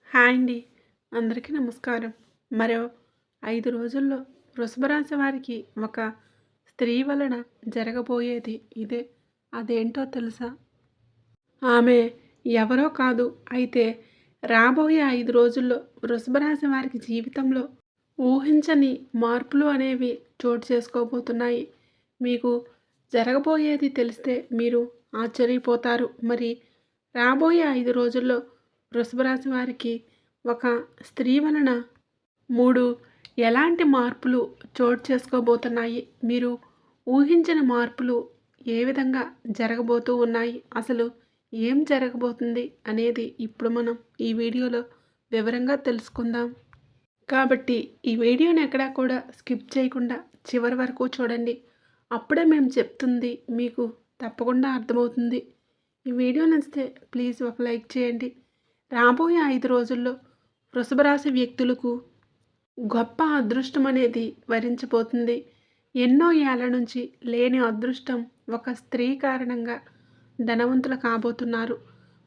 Hi అండి. అందరికీ నమస్కారం. మరో 5 రోజుల్లో వృషభ రాశి వారికి ఒక స్త్రీ వలన జరగబోయేది ఇదే. అదేంటో తెలుసా? ఆమె ఎవరో కాదు. అయితే రాబోయే 5 రోజుల్లో వృషభ రాశి వారికి జీవితంలో ఊహించని మార్పులు అనేవి చోటు చేసుకోబోతున్నాయి. మీకు జరగబోయేది తెలిస్తే మీరు ఆశ్చర్యపోతారు. మరి రాబోయే 5 రోజుల్లో వృషభ రాశి వారికి ఒక స్త్రీ వలన 3 ఎలాంటి మార్పులు చోటు చేసుకోబోతున్నాయి? మీరు ఊహించని మార్పులు ఏ విధంగా జరగబోతూ ఉన్నాయి? అసలు ఏం జరగబోతుంది అనేది ఇప్పుడు మనం ఈ వీడియోలో వివరంగా తెలుసుకుందాం. కాబట్టి ఈ వీడియోని ఎక్కడా కూడా స్కిప్ చేయకుండా చివరి వరకు చూడండి. అప్పుడే మేము చెప్తుంది మీకు తప్పకుండా అర్థమవుతుంది. ఈ వీడియో నచ్చితే ప్లీజ్ ఒక లైక్ చేయండి. రాబోయే 5 రోజుల్లో వృషభ రాశి వ్యక్తులకు గొప్ప అదృష్టం అనేది వరించబోతుంది. ఎన్నో ఏళ్ల నుంచి లేని అదృష్టం ఒక స్త్రీ కారణంగా ధనవంతులు కాబోతున్నారు.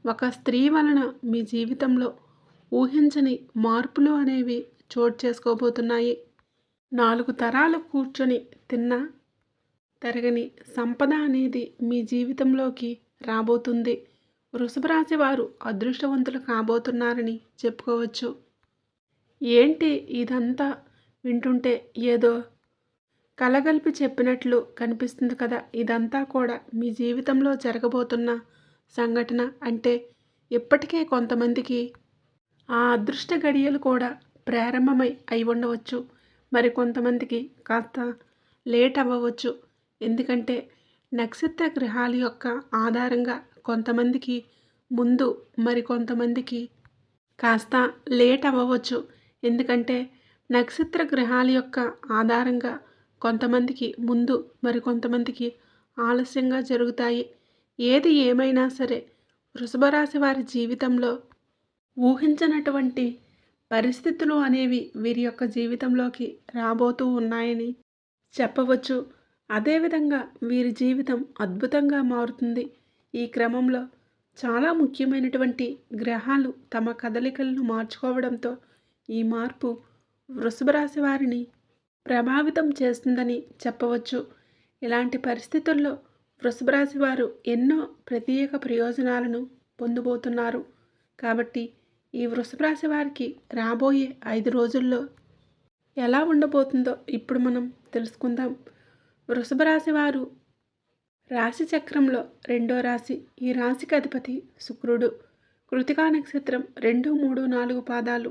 ఒక స్త్రీ వలన మీ జీవితంలో ఊహించని మార్పులు అనేవి చోటు చేసుకోబోతున్నాయి. 4 తరాలు కూర్చొని తిన్న తరగని సంపద అనేది మీ జీవితంలోకి రాబోతుంది. వృషభ రాశి వారు అదృష్టవంతులు కాబోతున్నారని చెప్పుకోవచ్చు. ఏంటి ఇదంతా వింటుంటే ఏదో కలగలిపి చెప్పినట్లు కనిపిస్తుంది కదా! ఇదంతా కూడా మీ జీవితంలో జరగబోతున్న సంఘటన. అంటే ఇప్పటికే కొంతమందికి ఆ అదృష్ట గడియలు కూడా ప్రారంభమై అయి ఉండవచ్చు. మరి కొంతమందికి కాస్త లేట్ అవ్వవచ్చు. ఎందుకంటే నక్షత్ర గ్రహాల యొక్క ఆధారంగా కొంతమందికి ముందు, మరి కొంతమందికి కాస్త లేట్ అవ్వవచ్చు. ఎందుకంటే నక్షత్ర గ్రహాల యొక్క ఆధారంగా కొంతమందికి ముందు, మరి కొంతమందికి ఆలస్యంగా జరుగుతాయి. ఏది ఏమైనా సరే వృషభ రాశి వారి జీవితంలో ఊహించనటువంటి పరిస్థితులు అనేవి వీరి యొక్క జీవితంలోకి రాబోతూ ఉన్నాయని చెప్పవచ్చు. అదేవిధంగా వీరి జీవితం అద్భుతంగా మారుతుంది. ఈ క్రమంలో చాలా ముఖ్యమైనటువంటి గ్రహాలు తమ కదలికలను మార్చుకోవడంతో ఈ మార్పు వృషభ రాశి వారిని ప్రభావితం చేస్తుందని చెప్పవచ్చు. ఇలాంటి పరిస్థితుల్లో వృషభ రాశి వారు ఎన్నో ప్రత్యేక ప్రయోజనాలను పొందబోతున్నారు. కాబట్టి ఈ వృషభ రాశి వారికి రాబోయే 5 రోజుల్లో ఎలా ఉండబోతుందో ఇప్పుడు మనం తెలుసుకుందాం. వృషభ రాశి వారు రాశి చక్రంలో 2వ రాశి. ఈ రాశికి అధిపతి శుక్రుడు. కృతికా నక్షత్రం 2, 3, 4 పాదాలు,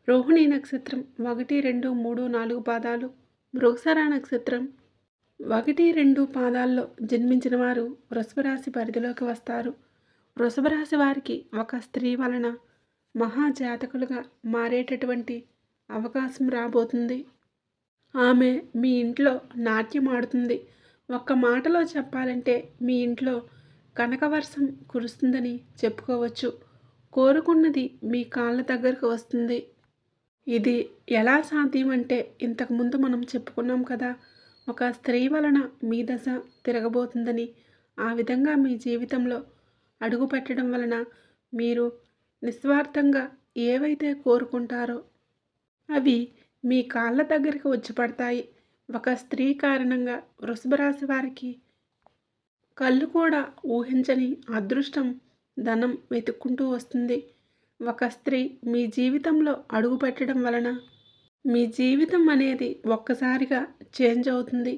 రోహిణి నక్షత్రం 1, 2, 3, 4 పాదాలు, మృగశిర నక్షత్రం 1, 2 పాదాల్లో జన్మించిన వారు వృషభ రాశి పరిధిలోకి వస్తారు. వృషభ రాశి వారికి ఒక స్త్రీ వలన మహాజాతకులుగా మారేటటువంటి అవకాశం రాబోతుంది. ఆమె మీ ఇంట్లో నాట్యం ఆడుతుంది. ఒక్క మాటలో చెప్పాలంటే మీ ఇంట్లో కనకవర్షం కురుస్తుందని చెప్పుకోవచ్చు. కోరుకున్నది మీ కాళ్ళ దగ్గరకు వస్తుంది. ఇది ఎలా సాధ్యం అంటే ఇంతకుముందు మనం చెప్పుకున్నాం కదా, ఒక స్త్రీ వలన మీ దశ తిరగబోతుందని. ఆ విధంగా మీ జీవితంలో అడుగు పెట్టడం వలన మీరు నిస్వార్థంగా ఏవైతే కోరుకుంటారో అవి మీ కాళ్ళ దగ్గరికి వచ్చి పడతాయి. ఒక స్త్రీ కారణంగా వృషభ రాశి వారికి కళ్ళు కూడా ఊహించని అదృష్టం, ధనం వెతుక్కుంటూ వస్తుంది. ఒక స్త్రీ మీ జీవితంలో అడుగు పెట్టడం వలన మీ జీవితం అనేది ఒక్కసారిగా చేంజ్ అవుతుంది.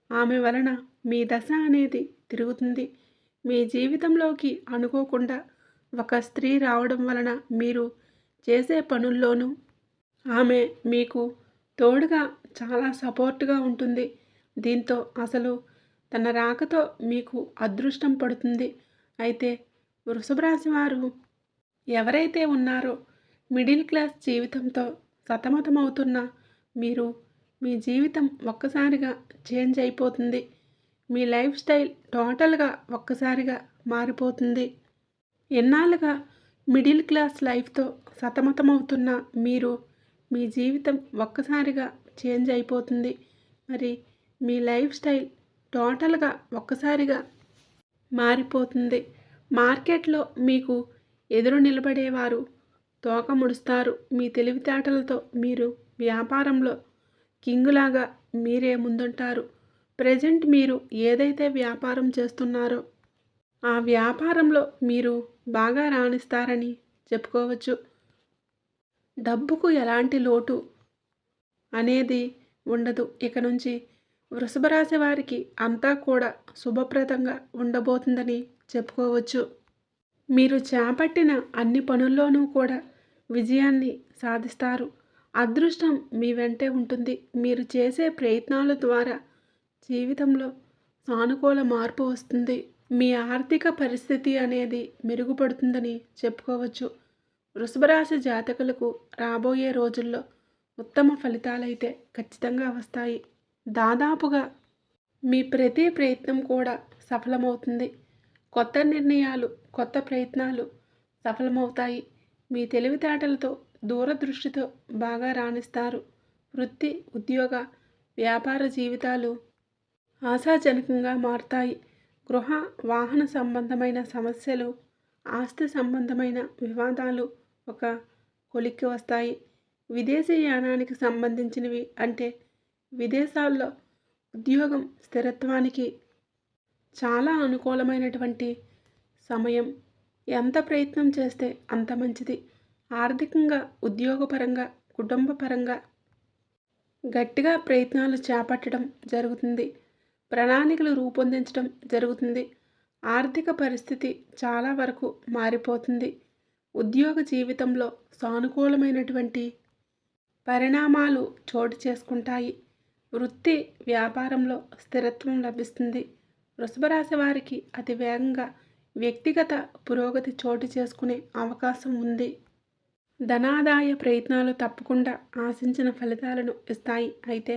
ఆమె వలన మీ దశ అనేది తిరుగుతుంది. మీ జీవితంలోకి అనుకోకుండా ఒక స్త్రీ రావడం వలన మీరు చేసే పనుల్లోనూ ఆమె మీకు తోడుగా చాలా సపోర్ట్గా ఉంటుంది. దీంతో అసలు తన రాకతో మీకు అదృష్టం పడుతుంది. అయితే వృషభ రాశి వారు ఎవరైతే ఉన్నారో మిడిల్ క్లాస్ జీవితంతో సతమతమవుతున్న మీరు, మీ జీవితం ఒక్కసారిగా చేంజ్ అయిపోతుంది. మీ లైఫ్ స్టైల్ టోటల్గా ఒక్కసారిగా మారిపోతుంది. ఎన్నాళ్ళుగా మిడిల్ క్లాస్ లైఫ్తో సతమతమవుతున్న మీరు, మీ జీవితం ఒక్కసారిగా చేంజ్ అయిపోతుంది. మరి మీ లైఫ్ స్టైల్ టోటల్గా ఒక్కసారిగా మారిపోతుంది. మార్కెట్లో మీకు ఎదురు నిలబడేవారు తోక ముడుస్తారు. మీ తెలివితేటలతో మీరు వ్యాపారంలో కింగులాగా మీరే ముందుంటారు. ప్రెజెంట్ మీరు ఏదైతే వ్యాపారం చేస్తున్నారో ఆ వ్యాపారంలో మీరు బాగా రాణిస్తారని చెప్పుకోవచ్చు. డబ్బుకు ఎలాంటి లోటు అనేది ఉండదు. ఇక నుంచి వృషభ రాశి వారికి అంతా కూడా శుభప్రదంగా ఉండబోతుందని చెప్పుకోవచ్చు. మీరు చేపట్టిన అన్ని పనుల్లోనూ కూడా విజయాన్ని సాధిస్తారు. అదృష్టం మీ వెంటే ఉంటుంది. మీరు చేసే ప్రయత్నాల ద్వారా జీవితంలో సానుకూల మార్పు వస్తుంది. మీ ఆర్థిక పరిస్థితి అనేది మెరుగుపడుతుందని చెప్పుకోవచ్చు. వృషభ రాశి జాతకులకు రాబోయే రోజుల్లో ఉత్తమ ఫలితాలైతే ఖచ్చితంగా వస్తాయి. దాదాపుగా మీ ప్రతి ప్రయత్నం కూడా సఫలమవుతుంది. కొత్త నిర్ణయాలు, కొత్త ప్రయత్నాలు సఫలమవుతాయి. మీ తెలివితేటలతో, దూరదృష్టితో బాగా రాణిస్తారు. వృత్తి, ఉద్యోగ, వ్యాపార జీవితాలు ఆశాజనకంగా మారుతాయి. గృహ, వాహన సంబంధమైన సమస్యలు, ఆస్తి సంబంధమైన వివాదాలు ఒక కొలిక్కి వస్తాయి. విదేశీ యానానికి సంబంధించినవి అంటే విదేశాల్లో ఉద్యోగం స్థిరత్వానికి చాలా అనుకూలమైనటువంటి సమయం. ఎంత ప్రయత్నం చేస్తే అంత మంచిది. ఆర్థికంగా, ఉద్యోగపరంగా, కుటుంబపరంగా గట్టిగా ప్రయత్నాలు చేపట్టడం జరుగుతుంది. ప్రణాళికలు రూపొందించడం జరుగుతుంది. ఆర్థిక పరిస్థితి చాలా వరకు మారిపోతుంది. ఉద్యోగ జీవితంలో సానుకూలమైనటువంటి పరిణామాలు చోటు చేసుకుంటాయి. వృత్తి, వ్యాపారంలో స్థిరత్వం లభిస్తుంది. వృషభ రాశి వారికి అతి వేగంగా వ్యక్తిగత పురోగతి చోటు చేసుకునే అవకాశం ఉంది. ధనాదాయ ప్రయత్నాలు తప్పకుండా ఆశించిన ఫలితాలను ఇస్తాయి. అయితే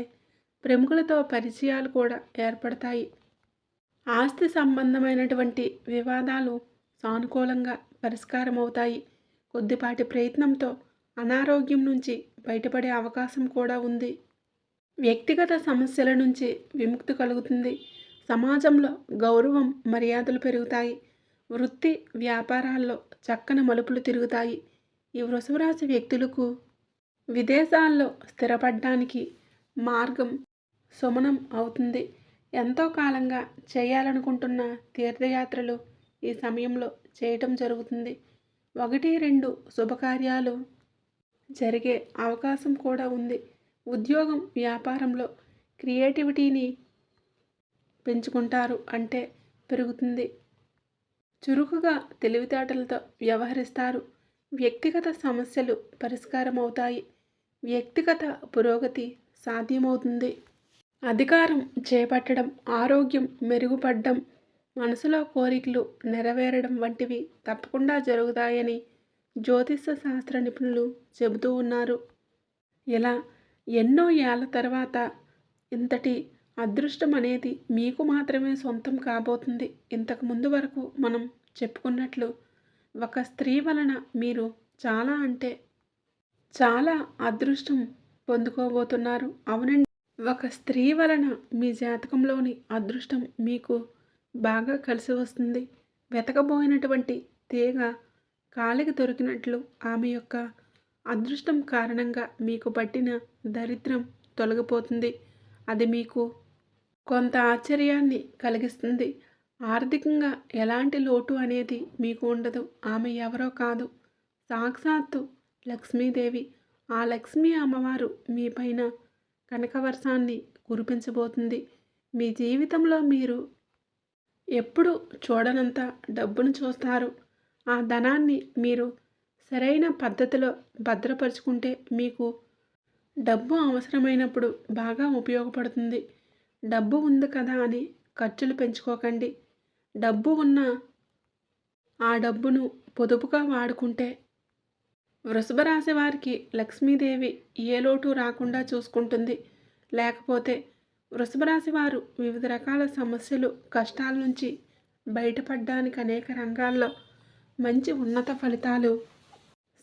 ప్రముఖులతో పరిచయాలు కూడా ఏర్పడతాయి. ఆస్తి సంబంధమైనటువంటి వివాదాలు సానుకూలంగా పరిష్కారం అవుతాయి. కొద్దిపాటి ప్రయత్నంతో అనారోగ్యం నుంచి బయటపడే అవకాశం కూడా ఉంది. వ్యక్తిగత సమస్యల నుంచి విముక్తి కలుగుతుంది. సమాజంలో గౌరవం, మర్యాదలు పెరుగుతాయి. వృత్తి, వ్యాపారాల్లో చక్కని మలుపులు తిరుగుతాయి. ఈ వృషభ రాశి వ్యక్తులకు విదేశాల్లో స్థిరపడడానికి మార్గం సుమనం అవుతుంది. ఎంతో కాలంగా చేయాలనుకుంటున్న తీర్థయాత్రలు ఈ సమయంలో చేయటం జరుగుతుంది. 1-2 శుభకార్యాలు జరిగే అవకాశం కూడా ఉంది. ఉద్యోగం, వ్యాపారంలో క్రియేటివిటీని పెంచుకుంటారు, అంటే పెరుగుతుంది. చురుకుగా తెలివితేటలతో వ్యవహరిస్తారు. వ్యక్తిగత సమస్యలు పరిష్కారం అవుతాయి. వ్యక్తిగత పురోగతి సాధ్యమవుతుంది. అధికారం చేపట్టడం, ఆరోగ్యం మెరుగుపడడం, మనసులో కోరికలు నెరవేరడం వంటివి తప్పకుండా జరుగుతాయని జ్యోతిష శాస్త్ర నిపుణులు చెబుతూ ఉన్నారు. ఇలా ఎన్నో ఏళ్ల తర్వాత ఇంతటి అదృష్టం అనేది మీకు మాత్రమే సొంతం కాబోతుంది. ఇంతకు ముందు వరకు మనం చెప్పుకున్నట్లు ఒక స్త్రీ వలన మీరు చాలా అంటే చాలా అదృష్టం పొందుకోబోతున్నారు. అవునండి, ఒక స్త్రీ వలన మీ జాతకంలోని అదృష్టం మీకు బాగా కలిసి వస్తుంది. వెతకబోయినటువంటి తీగ కాలికి దొరికినట్లు ఆమె యొక్క అదృష్టం కారణంగా మీకు పట్టిన దరిద్రం తొలగిపోతుంది. అది మీకు కొంత ఆశ్చర్యాన్ని కలిగిస్తుంది. ఆర్థికంగా ఎలాంటి లోటు అనేది మీకు ఉండదు. ఆమె ఎవరో కాదు, సాక్షాత్తు లక్ష్మీదేవి. ఆ లక్ష్మీ అమ్మవారు మీ పైన కనకవర్షాన్ని కురిపించబోతుంది. మీ జీవితంలో మీరు ఎప్పుడు చూడనంత డబ్బును చూస్తారు. ఆ ధనాన్ని మీరు సరైన పద్ధతిలో భద్రపరుచుకుంటే మీకు డబ్బు అవసరమైనప్పుడు బాగా ఉపయోగపడుతుంది. డబ్బు ఉంది కదా అని ఖర్చులు పెంచుకోకండి. డబ్బు ఉన్న ఆ డబ్బును పొదుపుగా వాడుకుంటే వృషభ రాశి వారికి లక్ష్మీదేవి ఏ లోటు రాకుండా చూసుకుంటుంది. లేకపోతే వృషభ రాశి వారు వివిధ రకాల సమస్యలు, కష్టాల నుంచి బయటపడడానికి అనేక రంగాల్లో మంచి ఉన్నత ఫలితాలు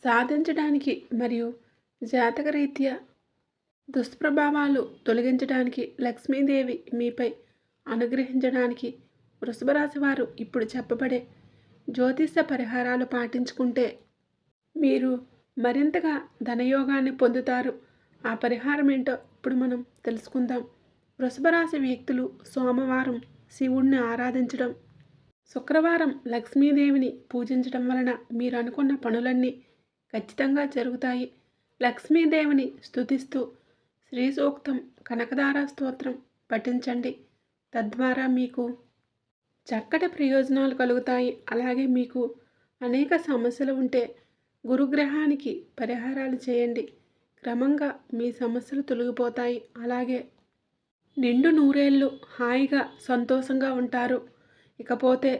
సాధించడానికి మరియు జాతకరీత్యా దుష్ప్రభావాలు తొలగించడానికి లక్ష్మీదేవి మీపై అనుగ్రహించడానికి వృషభ రాశి వారు ఇప్పుడు చెప్పబడే జ్యోతిష పరిహారాలు పాటించుకుంటే మీరు మరింతగా ధనయోగాన్ని పొందుతారు. ఆ పరిహారం ఏంటో ఇప్పుడు మనం తెలుసుకుందాం. వృషభ రాశి వ్యక్తులు సోమవారం శివుణ్ణి ఆరాధించడం, శుక్రవారం లక్ష్మీదేవిని పూజించడం వలన మీరు అనుకున్న పనులన్నీ ఖచ్చితంగా జరుగుతాయి. లక్ష్మీదేవిని స్తుతిస్తూ శ్రీ సూక్తం, కనకదార స్తోత్రం పఠించండి. తద్వారా మీకు చక్కటి ప్రయోజనాలు కలుగుతాయి. అలాగే మీకు అనేక సమస్యలు ఉంటే గురుగ్రహానికి పరిహారాలు చేయండి. క్రమంగా మీ సమస్యలు తొలగిపోతాయి. అలాగే నిండు నూరేళ్ళు హాయిగా సంతోషంగా ఉంటారు. ఇకపోతే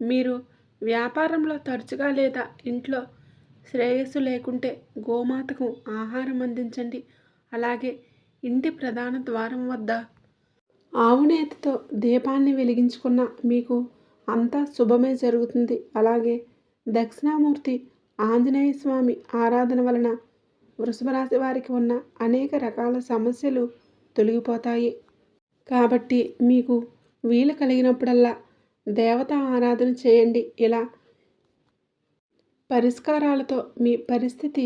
మీరు వ్యాపారంలో తరచుగా లేదా ఇంట్లో శ్రేయస్సు లేకుంటే గోమాతకు ఆహారం అందించండి. అలాగే ఇంటి ప్రధాన ద్వారం వద్ద ఆవునేతితో దీపాన్ని వెలిగించుకున్న మీకు అంతా శుభమే జరుగుతుంది. అలాగే దక్షిణామూర్తి ఆంజనేయ స్వామి ఆరాధన వలన వృషభ రాశి వారికి ఉన్న అనేక రకాల సమస్యలు తొలగిపోతాయి. కాబట్టి మీకు వీలు కలిగినప్పుడల్లా దేవత ఆరాధన చేయండి. ఇలా పరిష్కారాలతో మీ పరిస్థితి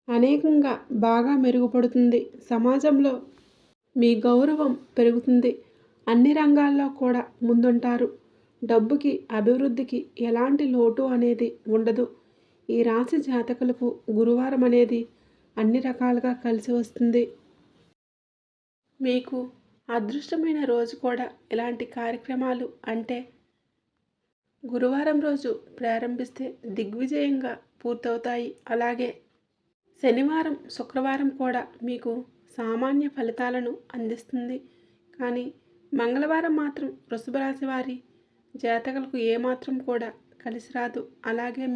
అనేకంగా బాగా మెరుగుపడుతుంది. సమాజంలో మీ గౌరవం పెరుగుతుంది. అన్ని రంగాల్లో కూడా ముందుంటారు. డబ్బుకి, అభివృద్ధికి ఎలాంటి లోటు అనేది ఉండదు. ఈ రాశి జాతకులకు గురువారం అనేది అన్ని రకాలుగా కలిసి వస్తుంది. మీకు అదృష్టమైన రోజు కూడా ఇలాంటి కార్యక్రమాలు అంటే గురువారం రోజు ప్రారంభిస్తే దిగ్విజయంగా పూర్తవుతాయి. అలాగే శనివారం, శుక్రవారం కూడా మీకు సామాన్య ఫలితాలను అందిస్తుంది. కానీ మంగళవారం మాత్రం వృషభ రాశి వారి జాతకులకు ఏమాత్రం కూడా కలిసి రాదు. అలాగే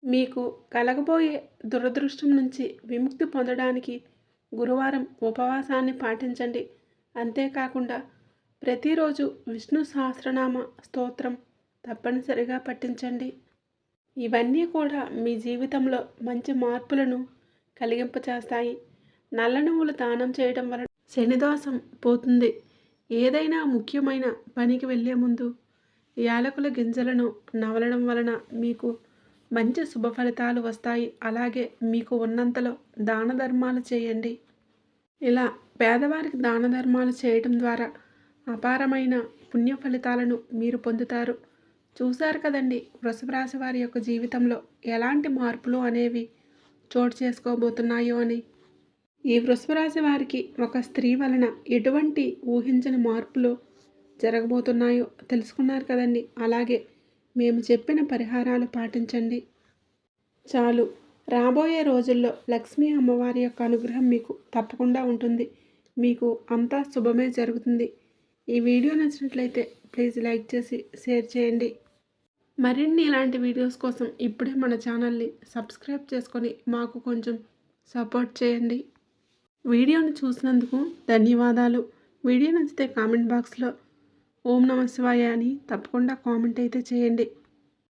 మీకు కలగబోయే దురదృష్టం నుంచి విముక్తి పొందడానికి గురువారం ఉపవాసాన్ని పాటించండి. అంతేకాకుండా ప్రతిరోజు విష్ణు సహస్రనామ స్తోత్రం తప్పనిసరిగా పఠించండి. ఇవన్నీ కూడా మీ జీవితంలో మంచి మార్పులను కలిగింపచేస్తాయి. నల్ల నువ్వులు దానం చేయడం వలన శనిదోషం పోతుంది. ఏదైనా ముఖ్యమైన పనికి వెళ్ళే ముందు యాలకుల గింజలను నవలడం వలన మీకు మంచి శుభ ఫలితాలు వస్తాయి. అలాగే మీకు ఉన్నంతలో దాన ధర్మాలు చేయండి. ఇలా పేదవారికి దాన ధర్మాలు చేయడం ద్వారా అపారమైన పుణ్య ఫలితాలను మీరు పొందుతారు. చూశారు కదండి, వృషభ రాశి వారి యొక్క జీవితంలో ఎలాంటి మార్పులు అనేవి చోటు చేసుకోబోతున్నాయో అని. ఈ వృషభ రాశి వారికి ఒక స్త్రీ వలన ఎటువంటి ఊహించని మార్పులు జరగబోతున్నాయో తెలుసుకున్నారు కదండి. అలాగే మేము చెప్పిన పరిహారాలు పాటించండి చాలు. రాబోయే రోజుల్లో లక్ష్మీ అమ్మవారి యొక్క అనుగ్రహం మీకు తప్పకుండా ఉంటుంది. మీకు అంతా శుభమే జరుగుతుంది. ఈ వీడియో నచ్చినట్లయితే ప్లీజ్ లైక్ చేసి షేర్ చేయండి. మరిన్ని ఇలాంటి వీడియోస్ కోసం ఇప్పుడే మన ఛానల్ని సబ్స్క్రైబ్ చేసుకొని మాకు కొంచెం సపోర్ట్ చేయండి. వీడియోని చూసినందుకు ధన్యవాదాలు. వీడియో నచ్చితే కామెంట్ బాక్స్లో ఓం నమః శివాయ అని తప్పకుండా కామెంట్ అయితే చేయండి.